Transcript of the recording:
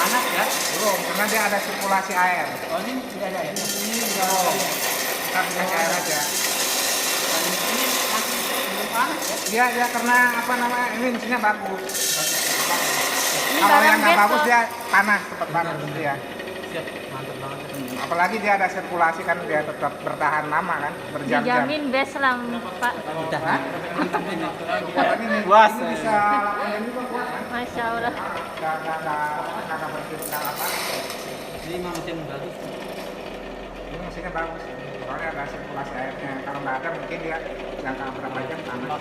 panas ya? Belum, karena dia ada sirkulasi air. Oh ini tidak ada ya? Ini Oh, kita dikasih air aja. ini masih belum panas ya? Dia karena apa namanya, ini mesinnya bagus. Ini Kalau yang barang nggak besok. bagus dia panas, cepat panas dia. Siap, mantap banget. Apalagi dia ada sirkulasi kan, dia tetap bertahan lama kan, berjam-jam. Dijamin Beslam, Pak. Udah. Apalagi ini, Puas. ini bisa 8 jam juga kuat kan. Masya Allah. Nggak berhenti apa. Ini memang mesin bagus. Ini mesinnya bagus. Soalnya ada sirkulasi airnya. Kalau nggak ada mungkin dia jangka berapa jam panas.